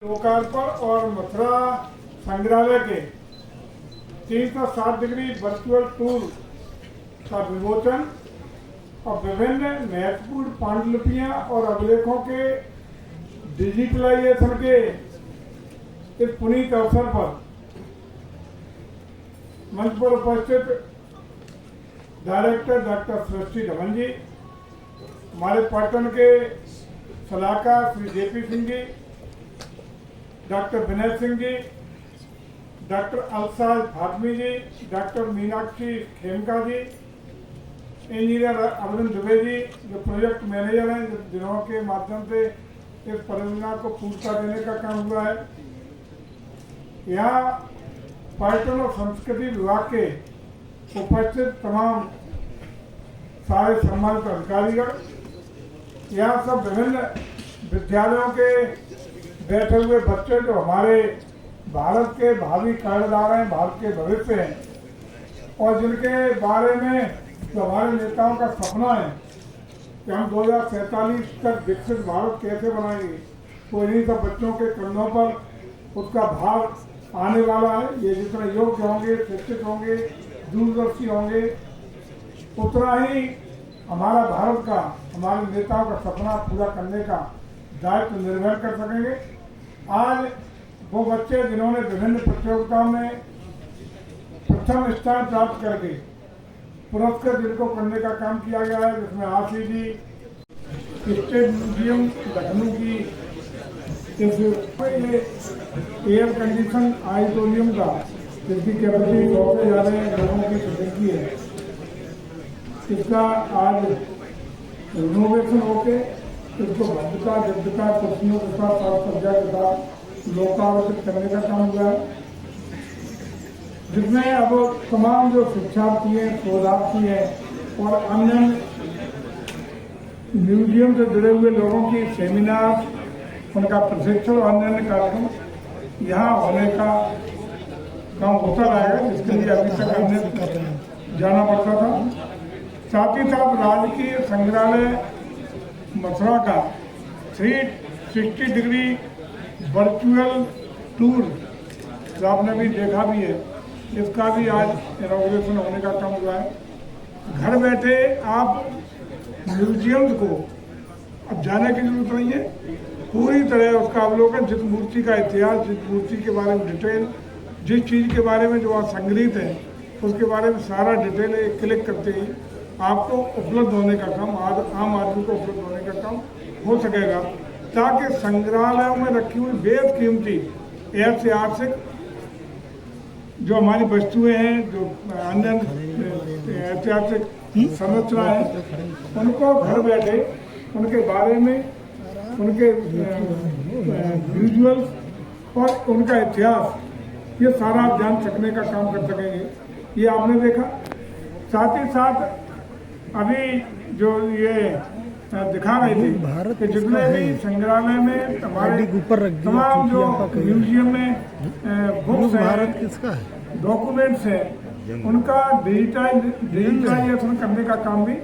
लोकार्पण और मथुरा संग्रहालय के 360 डिग्री वर्चुअल टूर का विमोचन और विभिन्न महत्वपूर्ण पांडुलिपियां और अभिलेखों के डिजिटलाइजेशन के इस पुनीत अवसर पर मंच पर उपस्थित डायरेक्टर डॉक्टर सृष्टि धवन जी, हमारे पटन के सलाहकार Shri JP Singh ji, doctor Vinay Singh ji, doctor अलसाज Fatmi जी, डॉक्टर मीनाक्षी खेमका जी, इंजीनियर अरविंद दुबे जी जो प्रोजेक्ट मैनेजर हैं, जिन्हों के माध्यम से इस परियोजना को पूर्णता देने का काम हुआ है। यहाँ पर्यटन और संस्कृति विभाग के उपस्थित तमाम सारे सम्मानित अधिकारीगण, यहाँ सब विभिन्न विद्यालयों के बैठे हुए बच्चे जो हमारे भारत के भावी कर्णधार हैं, भारत के भविष्य हैं और जिनके बारे में जो हमारे नेताओं का सपना है कि हम 2047 तक विकसित भारत कैसे बनाएंगे, तो इन्हीं सब बच्चों के कंधों पर उसका भार आने वाला है। ये जितने योग्य होंगे, शिक्षित होंगे, दूरदर्शी होंगे, उतना ही हमारा भारत का, हमारे नेताओं का सपना पूरा करने का दायित्व निर्वहन कर सकेंगे। आज वो बच्चे जिन्होंने विभिन्न प्रतियोगिताओं में प्रथम स्थान प्राप्त करके पुरस्कृत जिनको करने का काम किया गया है, जिसमें आरसीडी स्टेट म्यूजियम लखनऊ की एयर कंडीशन ऑडिटोरियम का जिसकी कैपेसिटी 100 से ज़्यादा लोगों की कैपेसिटी है, इसका आज रिनोवेशन होके इसको भव्यता दिव्यता कुर्सियों के साथ साज सज्जा के साथ लोकार्पित करने का काम हुआ है, जिसमें अब तमाम जो शिक्षार्थी हैं, शोधार्थी हैं और अन्य म्यूजियम से जुड़े हुए लोगों की सेमिनार, उनका प्रशिक्षण और अन्य कार्यक्रम यहाँ होने का काम होता रहेगा, जिसके लिए अभी तक हमने जाना पड़ता था। साथ ही साथ राजकीय संग्रहालय मथुरा का 360 डिग्री वर्चुअल टूर जो आपने भी देखा भी है, इसका भी आज इनॉग्रेशन होने का काम हुआ है। घर बैठे आप म्यूजियम को अब जाने की जरूरत नहीं है, पूरी तरह उसका अवलोकन, जिस मूर्ति का इतिहास, जिस मूर्ति के बारे में डिटेल, जिस चीज़ के बारे में जो आज संग्रहित है उसके बारे में सारा डिटेल एक क्लिक करते ही आपको उपलब्ध होने का काम, आम आदमी को उपलब्ध होने का काम हो सकेगा, ताकि संग्रहालयों में रखी हुई बेहद कीमती ऐतिहासिक जो हमारी वस्तुएं हैं, जो अन्य ऐतिहासिक संरचना है, उनको घर बैठे उनके बारे में, उनके विजुअल्स और उनका इतिहास, ये सारा आप जान सकने का काम कर सकेंगे। ये आपने देखा। साथ ही साथ अभी जो ये दिखा रहे थे कि जितने भी संग्रहालय में हमारे तमाम जो म्यूजियम में बुक्स हैं, डॉक्यूमेंट्स हैं, उनका डिजिटलाइजेशन करने का काम भी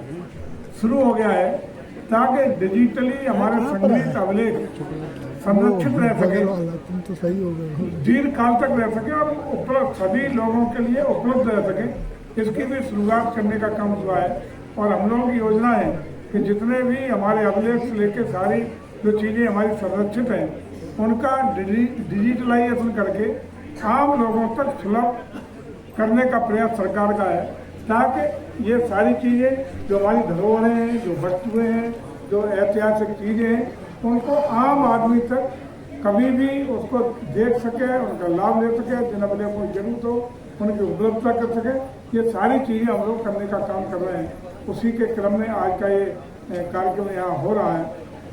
शुरू हो गया है, ताकि डिजिटली हमारे संग्रहित अभिलेख संरक्षित रह सके, तो सही हो गया, दीर्घ काल तक रह सके और उपलब्ध सभी लोगों के लिए उपलब्ध रह सके। इसकी भी शुरुआत करने का काम हुआ है और हम लोगों की योजना है कि जितने भी हमारे अभिलेख से लेकर सारी जो चीज़ें हमारी संरक्षित हैं उनका डिजिटलाइजेशन करके आम लोगों तक सुलभ करने का प्रयास सरकार का है, ताकि ये सारी चीज़ें जो हमारी धरोहरें हैं, जो वस्तुएं हैं, जो ऐतिहासिक चीज़ें हैं, उनको आम आदमी तक कभी भी उसको देख सके, उनका लाभ ले सके, जिन अभिलेखों को जरूरत हो उनकी उपलब्धता कर सके। ये सारी चीज़ें हम लोग करने का काम कर रहे हैं। उसी के क्रम में आज का ये कार्यक्रम यहाँ हो रहा है,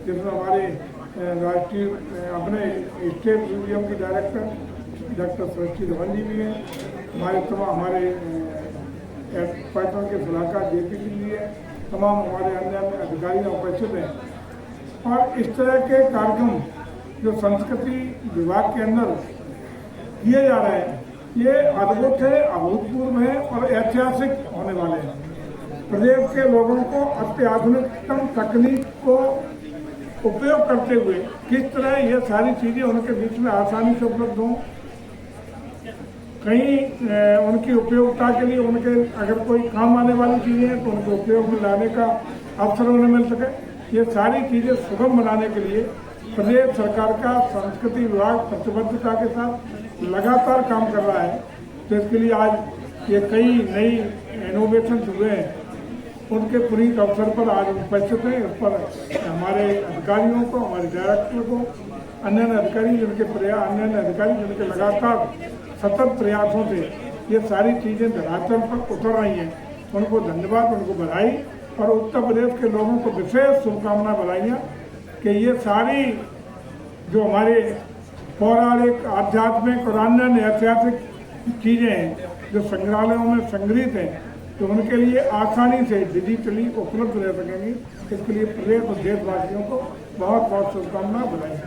जिसमें हमारे राष्ट्रीय अपने स्टेट म्यूजियम की डायरेक्टर डॉक्टर सृष्टि धवन जी भी हैं, हमारे पटन के सलाहकार जेपी सिंह जी हैं, तमाम हमारे अन्य अधिकारी उपस्थित हैं। और इस तरह के कार्यक्रम जो संस्कृति विभाग के अंदर किए जा रहे हैं, ये अद्भुत है, अभूतपूर्व है और ऐतिहासिक होने वाले हैं। प्रदेश के लोगों को अत्याधुनिकतम तकनीक को उपयोग करते हुए किस तरह ये सारी चीज़ें उनके बीच में आसानी से उपलब्ध हों, कहीं उनकी उपयोगिता के लिए उनके अगर कोई काम आने वाली चीज़ें हैं तो उनके उपयोग में लाने का अवसर उन्हें मिल सके। ये सारी चीज़ें सुगम बनाने के लिए प्रदेश सरकार का संस्कृति विभाग प्रतिबद्धता के साथ लगातार काम कर रहा है। तो इसके लिए आज ये कई नई इनोवेशन हुए हैं, उनके पुनीत अवसर पर आज उपस्थित हैं। इस पर हमारे अधिकारियों को, हमारे डायरेक्टर को, अन्य अधिकारी जिनके लगातार सतत प्रयासों से ये सारी चीज़ें धरातल पर उतर रही हैं, उनको धन्यवाद, उनको बधाई और उत्तर प्रदेश के लोगों को विशेष शुभकामना बधाइयाँ कि ये सारी जो हमारे पौराणिक, आध्यात्मिक और अन्य ऐतिहासिक चीज़ें हैं जो संग्रहालयों में संग्रहित हैं, तो उनके लिए आसानी से डिजिटली उपलब्ध रह सकेंगी। इसके लिए प्रदेश और देशवासियों को बहुत बहुत शुभकामना बधाई।